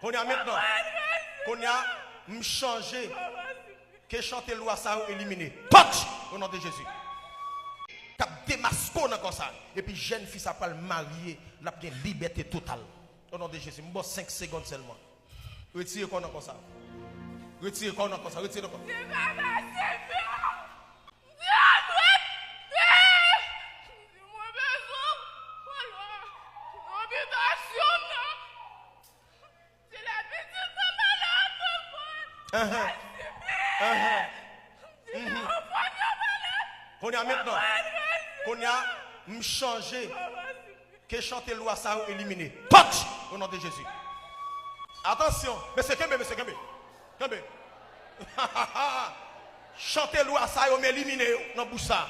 Qu'on y a maintenant, qu'on y a changé, que chanter loi ça éliminé. Touch au nom de Jésus. Cap démasco comme ça. Et puis jeune fille ça parle marié, la bien liberté totale. Au nom de Jésus, me 5 secondes seulement. Retirez qu'on comme ça. Retirez qu'on comme ça, retirez qu'on. Qu'on y a maintenant, qu'on y a changé, que chanter loi ça éliminé. Touch au nom de Jésus. Attention, mais c'est Kembe. Chanter loi ça éliminé dans bouche ça.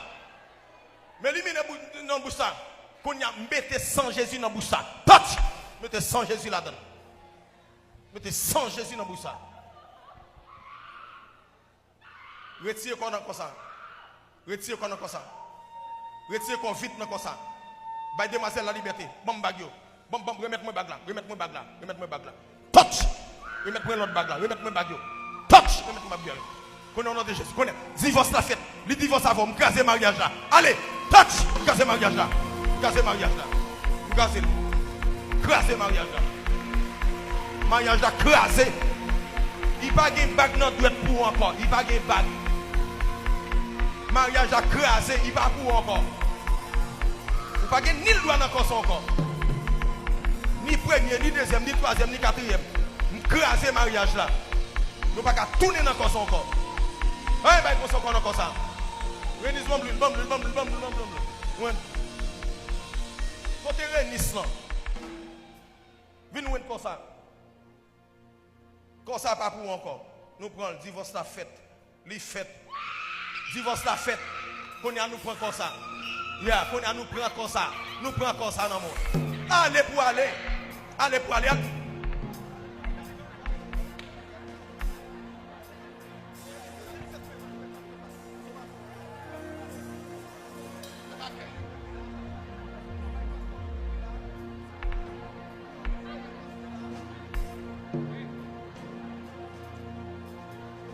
Mais éliminer dans bouche ça. Qu'on y a mettez sans Jésus dans bouche ça. Touch, mettez sans Jésus là-dedans. Mettez sans Jésus dans bouche ça. Retirez qu'on a comme ça. Retirez qu'on a comme ça. Retirez qu'on vite comme ça. By demoiselle la liberté. Bon bagyo. Bon, remettez-moi bag là. Remettez-moi bag là. Remettez-moi bag là. Touch. Remettez-moi l'autre bag là. Remettez-moi bagyo. Touch. Remettez-moi bag là. Connais au nom de Jésus. Connais. Divorce la fête. Le divorce avant. M'craser mariage là. Allez. Touch. M'craser mariage là. M'craser mariage là. M'craser. Craser mariage là. Mariage là craser. Il va gagner bag dans douette pour encore. Il va gagner bag. Mariage à crasé, il va pour encore. Vous pas gagner ni le droit dans son encore. Ni premier, ni deuxième, ni troisième, ni quatrième. Craser mariage là. Nous pas qu'à tourner dans son encore. Ouais, bah il faut encore dans ça. Renis bon. Côté Renis là. Venez nous comme ça. Comme ça pas pour encore. Nous prenons le divorce la fête. Les fêtes. Divorce la fête. Qu'on y a nous prend comme ça. Yeah, qu'on y a nous prend comme ça. Nous prend comme ça dans le monde. Allez pour aller. Allez pour aller.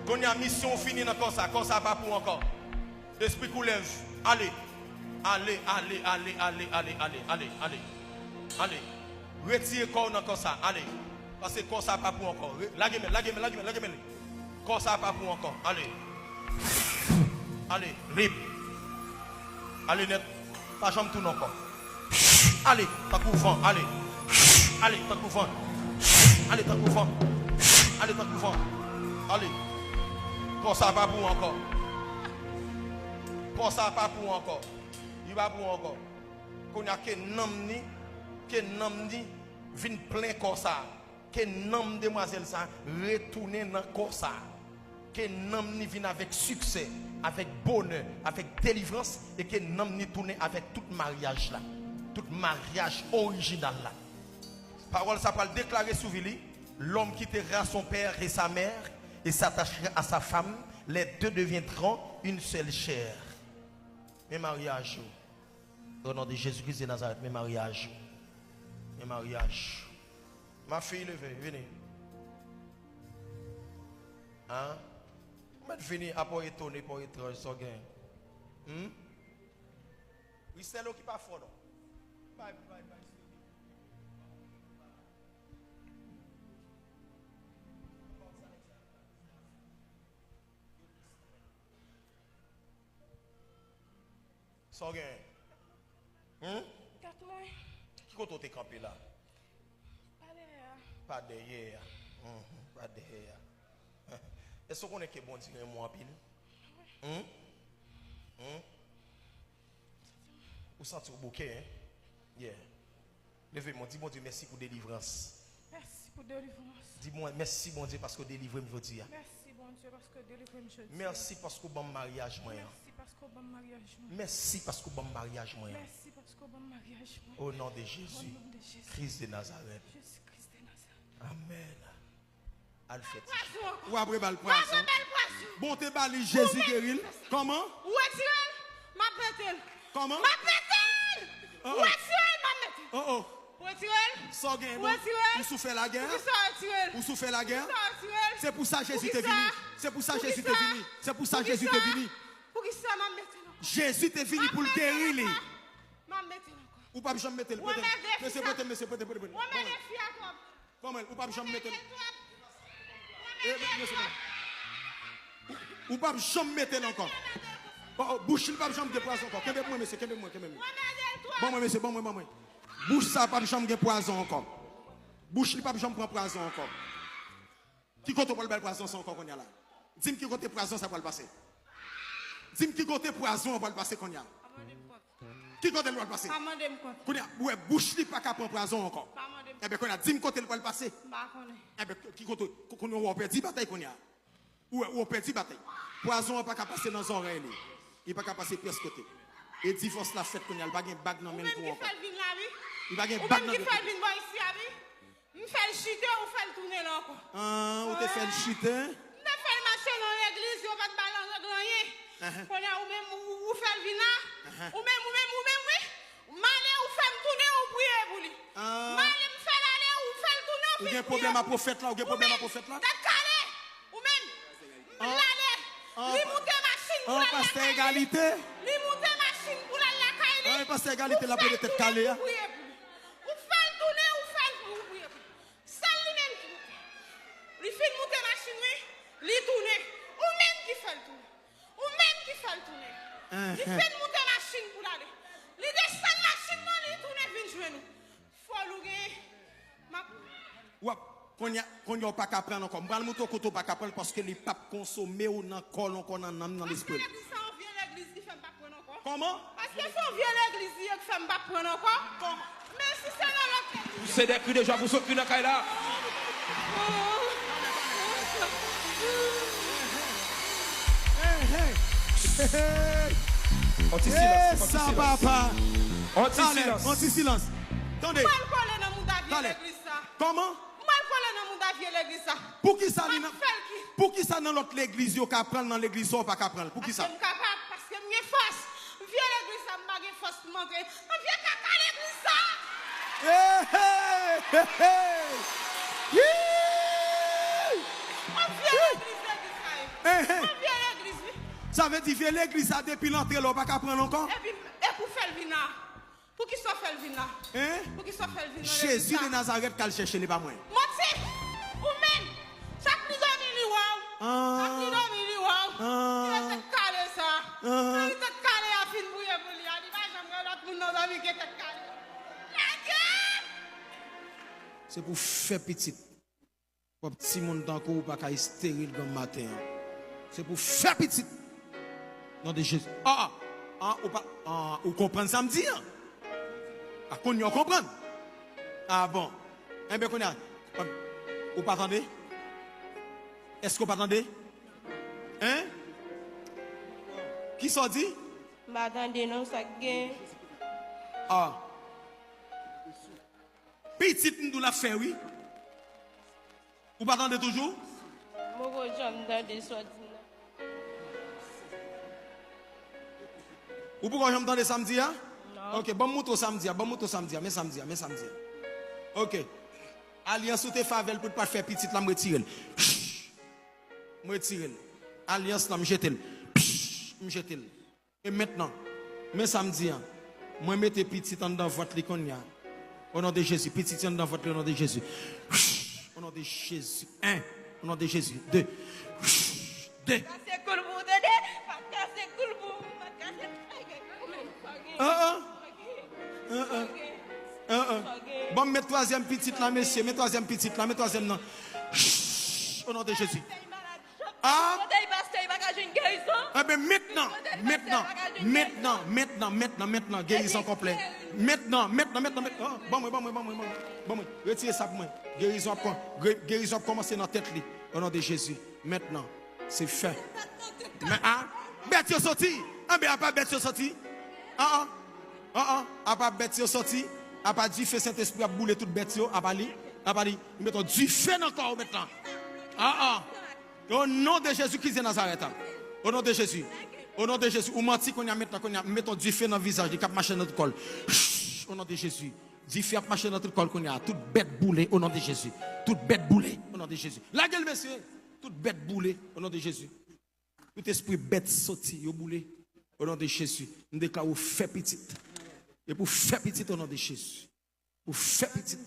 Qu'on y a mission finie dans comme ça pas pour encore. Esprit coulève. Allez. Retirez corps dans comme ça. Allez. Parce que comme ça pas pour encore. Lagez. Comme ça pas pour encore. Allez. Libre. Allez net. Pas jambe tout encore. Allez, pas pour vent. Allez, pas pour vent. Allez, pas pour vent. Allez. Comme ça pas pour encore. Comme ça pas pour encore. Il va pour encore. Qu'on a que namni vin plein comme ça. Que nam demoiselle ça retourner dans comme ça. Que namni vin avec succès, avec bonheur, avec délivrance et que namni tourner avec tout mariage là. Tout mariage original là. Parole ça va déclarer sous Vili, l'homme quittera son père et sa mère et s'attachera à sa femme, les deux deviendront une seule chair. Mes mariages, au nom de Jésus-Christ de Nazareth, mes mariages. Ma fille, levez, venez. Hein? Vous êtes venu à pour étonner, pour étrange, sans gain. Oui, c'est l'eau qui pas fort, non? Bye. Sans gain. Qui compte t'es campé là? Pas derrière. Pas derrière. Est-ce qu'on est que bon Dieu moi en pile? Vous sentez au bouquet, hein? Yeah. Levez-moi, dis bon Dieu merci pour délivrance. Merci pour délivrance. Dis-moi merci bon Dieu parce que délivrez me dire. Merci bon Dieu parce que délivrez me dire. Merci parce que bon mariage moyen. Merci parce que bon mariage moyen. Merci parce que bon mariage moyen. Merci parce que bon mariage moyen. Au nom de Jésus. Christ de Nazareth. Jésus Christ de Nazareth. Amen. Alfred. Ou après bal poisson. Bon te bali Jésus guéril. Comment? Où est-ce ma pételle? Comment? Ma pételle! Où est-ce ma Oh oh. Retirez. Sans gain. Retirez. Ou souffert la guerre. Pour qui ça retirez? Ou souffert la guerre. C'est pour ça Jésus Pour t'est qui venu. ça? C'est pour ça Pour qui Jésus ça? t'est venu. C'est pour ça Pour qui Jésus ça? t'est venu. Pour qui ça m'a mettre là? Jésus t'est venu pour le guérir. M'a mettre là. Ou pas jamais mettre le Ouais, mais Monsieur, ça- monsieur, On met les filles à toi. Bon, ou pas jamais mettre On ou pas jamais mettre encore. Bon, bouche, il pas jamais de poison encore. Qu'est-ce que moi, monsieur, qu'est-ce que moi, qu'est-ce que moi. Bon, moi, monsieur, bon, moi. Bouche, ça pas jamais de poison encore. Bouche, il pas jamais prendre poison encore. Qui compte pour le bel poison, c'est encore qu'on y a là. Dis-moi qui côté poison, ça va le passer. Dis-moi qui côté poison, on va le passer qu'on y a. Qui côté le va le passer? Qu'on y a, ouais, bouche, il pas qu'à prendre poison encore. Eh bien, qu'on a, dis-moi côté le va le passer. Eh bien, qui côté, qu'on a perdu bataille qu'on y a. Ou on perd bataille. Poison pas qu'à passer dans les oreilles. Il pas qu'à passer presque côté. Et divorce la fête qu'on y a, il pas une bague dans même pour encore. Il va gagner bague dans le fait une bonne ici, abi. Me fait le chuter ou fait le tourner là encore. Ah, ou te fait le chuter? Me fait le marcher dans l'église, ou pas de ballon de rien. Qu'on a ou même ou fait le vina. Ou même, oui. Malé ou fait me tourner ou prier pour lui. Malé me fait l'aller ou fait le tourner ou Ou bien problème à prophète là, ou bien problème à prophète là? T'as calé. Ou même, l'aller. Li monte machine pour Oh, la pasteur caille. égalité? Li monte machine pour la caille. Oh, pasteur égalité, la peau de tête calée. Ou fait le tourner ou fait le prier. Ça lui-même qui monte. Li fait monter machine, oui. Li tourner. Ou même qui fait le tourner. Ou même qui fait le tourner. Li fait monter machine pour l'aller. Li descend machine, non, li tourner, vient jouer nous. Faut louer. Ouais, qu'on y a pas qu'à prendre encore. M'bral mouton koto pas qu'à prendre parce que les papes consommés ou dans col encore dans l'esprit. Comment? Parce que faut vieux l'église, il fait pas prendre encore. Mais si c'est dans l'autre. C'est des cris de joie pour ceux qui n'ont pas là. Eh, ça papa. Anti-silence. Anti-silence. Attendez. Mal collé dans mon David Allez. l'église ça. Comment? Mal collé dans mon David l'église ça. Pour qui ça Mal dans fait qui? pour qui ça dans l'autre l'église yo qu'à prendre dans l'église ou pas qu'à prendre? Pour qui ça? Parce que capable parce que m'y force. Vieux l'église ça m'a gagné force pour montrer. Vieux caca l'église ça. Vieux l'église ça. Vieux l'église. Ça veut dire que l'église a depuis l'entrée là pas qu'à prendre encore? Et pour faire le vina. Pour qui soit fait le vina? Hein? Pour qui soit fait le vina? Jésus de Nazareth qu'elle chercher les pas moins. Motif, ou même, chaque nuit dormi li wow. Chaque nuit dormi li wow. Il était calé ça. Il était calé à fin bouillé pour lui. Il va jamais l'autre monde dans la vie qui était calé. C'est pour faire petit. Pour petit monde tant qu'on pas qu'à stérile comme matin. C'est pour faire petit. Non de Jésus. Ou comprendre samedi. Ah, qu'on y a comprendre. Ah bon. Eh bien, qu'on a. Ou pas attendez? Est-ce qu'on pas attendez? Hein? Qui s'en dit? M'attendez non ça gain. Ah. Petite nous l'a fait, oui. Ou pas attendez toujours? Moi j'aime dans des soirs. Ou pourquoi j'aime dans samedi, hein? Non. Ok, bon mouton samedi, mais samedi. Ok. Alliance ou te favel pour ne pas faire petite là, me retirer. Me retirer. Alliance là, me jeter. Me jeter. Et maintenant, mais samedi, moi mettez petite dans votre likonia. Au nom de Jésus, petite dans votre au nom de Jésus. Au nom de Jésus. 1. Au nom de Jésus. 2. 2. C'est cool pour t'aider. C'est cool pour Bon, mes troisième petite là, messieurs. Mes troisième petite là, mes troisième là. Au nom de Jésus. Ah! Eh bien, maintenant, guérison complète. Maintenant. Bon, retirez ça pour moi. Guérison a commencé dans la tête. Au nom de Jésus. Maintenant, c'est fait. Mais, bête yo sorti. Pas bête yo sorti. Pas bête yo sorti. Pas du feu Saint-Esprit a boulé toute bête yo. Pas dit. Mettons du feu encore maintenant. Au nom de Jésus-Christ de Nazareth. Au nom de Jésus. Ou menti qu'on a maintenant, mettons du feu dans le visage, du cap machin notre col. Au nom de Jésus. Dis faire marcher dans tout le col qu'on a. Toute bête boulée au nom de Jésus. Toute bête boulée au nom de Jésus. La gueule, monsieur. Toute bête boulée au nom de Jésus. Tout esprit bête sorti, au boulé au nom de Jésus. Nous déclarons fait petit. Et pour faire petit au nom de Jésus. Pour faire petit.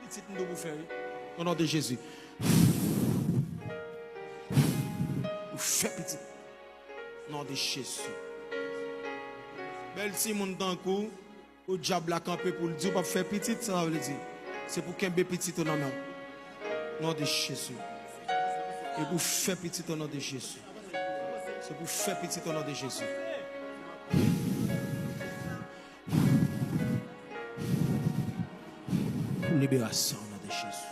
Petit nous devons faire. Au nom de Jésus. Pour faire petit. Au nom de Jésus. Belle si mon temps coup, au diable a campé pour le dire, pas faire petit, ça veut dire. C'est pour qu'un petit au nom de Jésus. Et pour faire petit au nom de Jésus. C'est pour faire petit au nom de Jésus. Pour libération au nom de Jésus.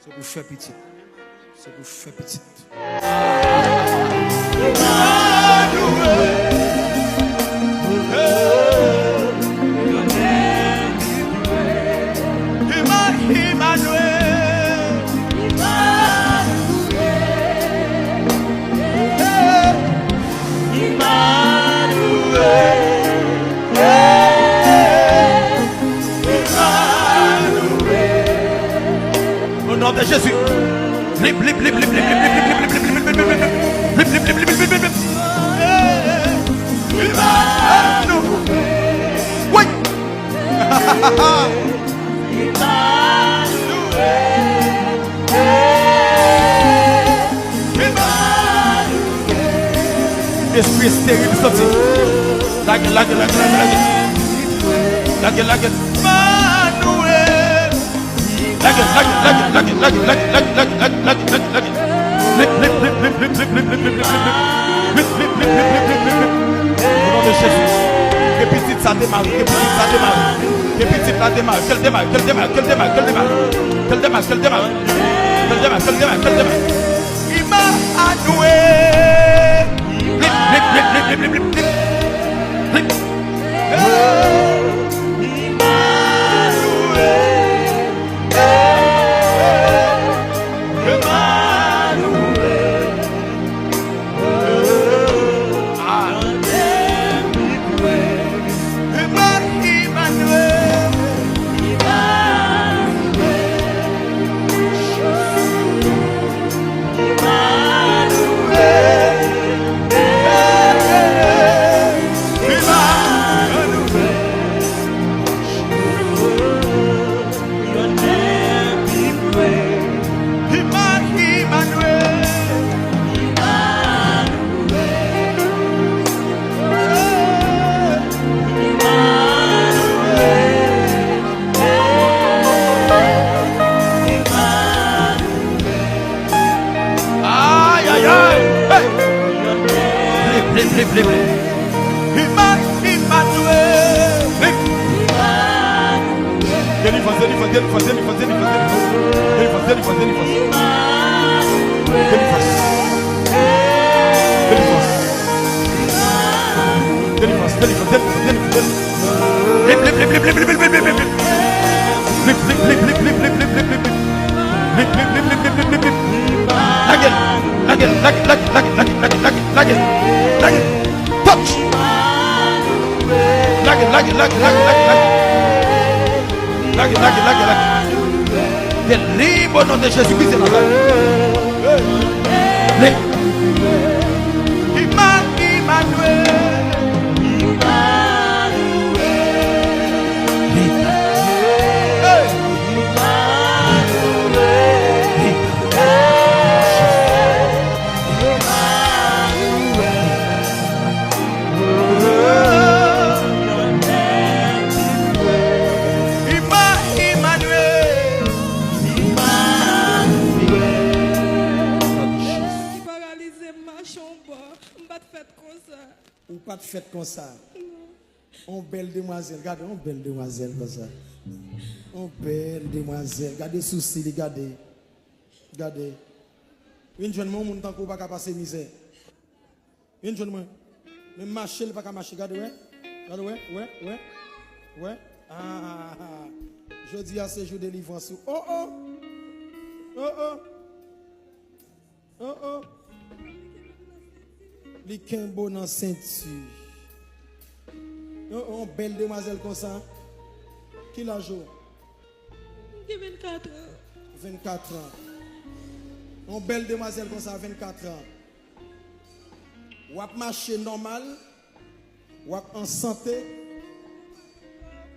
C'est pour faire petit. C'est pour faire petit. Au nom de Jésus. Blip, blip, blip, blip, blip, blip, blip, blip, blip, blip, blip, blip, blip, blip, blip, blip, blip, blip, blip. Oui. Esprit stérile sorti. Lague. Au nom de Jésus. Que petite ça démarre. Que petite ça démarre. Qu'elle démarre. Libre au nom de Jésus-Christ. Ou pas de fête comme ça. On belle demoiselle, regardez, on belle demoiselle comme ça. On belle demoiselle, regardez soucis, regardez. Regardez. Une jeune monde, mon temps qu'on va pas passer misère. Une jeune monde. Même marcher, il pas marcher, regardez, ouais. Regardez, ouais. Ouais. Ah. Je dis à ce jour de délivrance. Oh oh. Oh oh. Oh oh. Les Kimbo dans ceinture. Oh oh, belle demoiselle comme ça. Qui l'a joué? J'ai 24 ans. 24 ans. Une belle demoiselle comme ça, 24 ans. Ou à marcher normal, ou à en santé,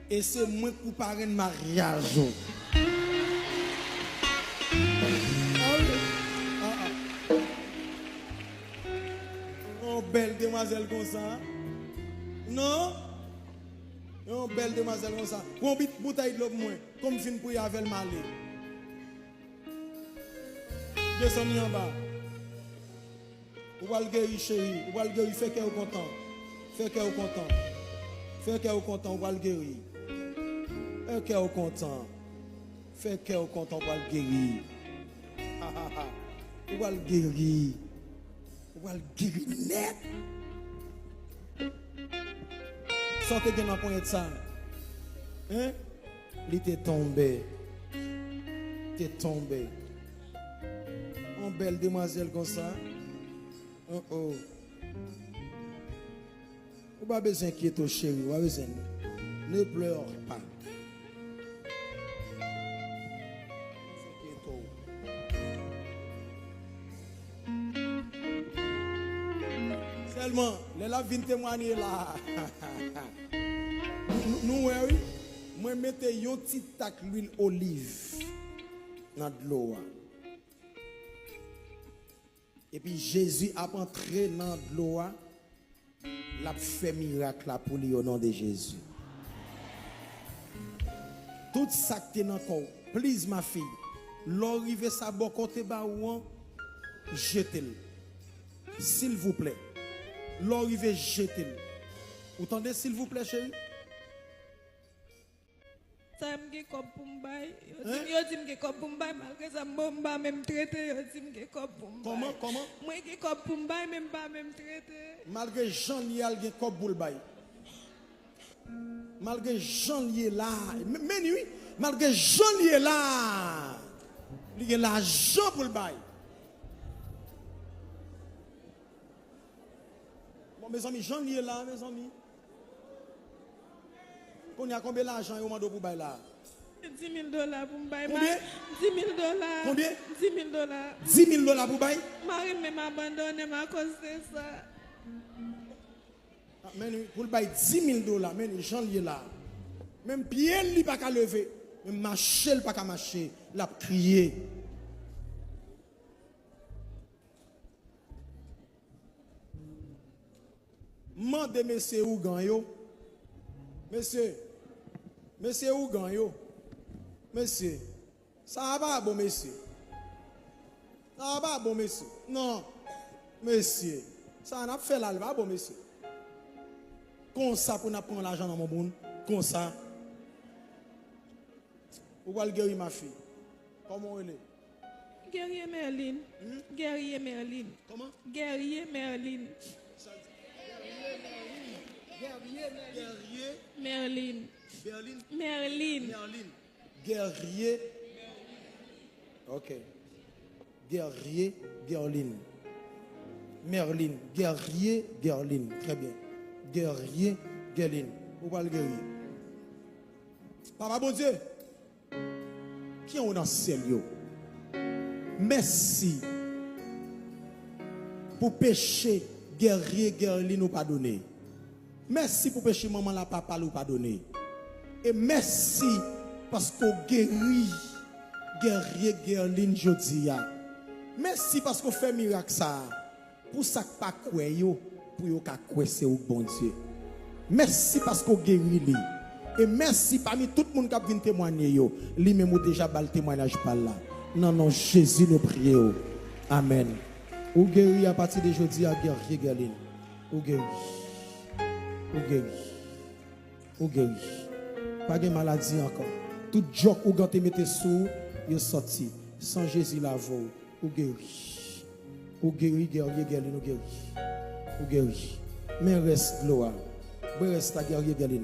et c'est moins pour parler de mariage. Ah oui. Ah, ah. Une belle demoiselle comme ça. Non? Une belle demoiselle comme ça. Ou une bouteille de l'eau moins, comme fin pour y avoir le malé. Descendez en bas. Ou va le guérir chérie. Ou va le guérir. Fais qu'elle est content. Fais qu'elle est content. Fais qu'elle est content. Ou va le guérir. Fais qu'elle est content. Fais qu'elle est content. Ou va le guérir. Ou va le guérir. Ou va le guérir net. Sortez de ma poignée de ça. Hein? Il était tombé. Il était tombé. Une belle demoiselle comme ça. Oh oh. Vous n'avez pas besoin d'inquiéter, chérie. Vous avez besoin. Ne pleure pas. Seulement, les la viennent témoigner là. Nous, oui, moi, mettez un petit tac l'huile olive dans de l'eau. Et puis Jésus a entré dans de l'eau, l'a fait miracle là pour lui au nom de Jésus. Tout ça qui est dans le corps, please ma fille, l'arrivée ça bon côté bas ou jetez-le. S'il vous plaît. L'arrivée jetez-le. Vous entendez s'il vous plaît chérie? Ça me comme pour m'bailler. Yo dit me comme pour m'bailler malgré ça m'ba même traité yo dit me comme pour m'bailler. Comment? Moi qui comme pour m'bailler même pas même traité. Malgré Jean lié gen comme pour le bail. Malgré Jean lié là, mais oui, malgré Jean lié là, il y a l'argent pour le bail. Bon mes amis, Jean lié là, mes amis. On y a combien d'argent au mando pour bail là? $10,000 pour m'bailler. Combien? $10,000. Combien? $10,000. $10,000 pour bail? Marie même abandonné à cause de ça. Mais pour le bail $10,000, mais Jean lié là. Même pied il pas qu'à lever, même marcher il pas qu'à marcher, l'a crié. Mande monsieur Ougan yo. Monsieur Ougan yo. Monsieur, ça va pas bon monsieur. Ça va pas bon monsieur. Non. Monsieur, ça n'a fait là, va bon monsieur. Comme ça pour nous prendre l'argent dans mon monde. Comme ça. Où va le guérir ma fille? Comment elle est? Guerrier Merlin. Guerrier Merlin. Comment? Guerrier Merlin. Merlin. Merlin. Guerrier. Ok. Guerrier, Gerlin. Merlin. Guerrier, Gerlin. Très bien. Guerrier, Gerlin. Où va le guerrier? Papa, bon Dieu. Qui est dans le ciel? Merci. Pour péché, guerrier, Gerlin nous pardonner. Merci pour péché, maman, la papa nous pardonner. Et merci parce qu'on guérit, guerrier, Gerlin, Jodia. Merci parce qu'on fait miracle ça. Pour ça que pas quoi yo, pour yo ka quoi c'est au bon Dieu. Merci parce qu'on guérit lui. Et merci parmi tout le monde qui a venu témoigner yo, lui même déjà bal témoignage par là. Non Jésus nous prions. Amen. Ou guéri à partir de aujourd'hui à guerrier Gerlin. Ou guéri. Ou guéri. Ou guéri. Pas de maladie encore. Tout joke ou gante mette sous, yo sorti. Sans Jésus la voix. Ou guéri. Ou guéri, guerrier, Gerlin, ou guéri. Ou guéri. Mais reste gloire. Mais reste ta guerrier, Gerlin.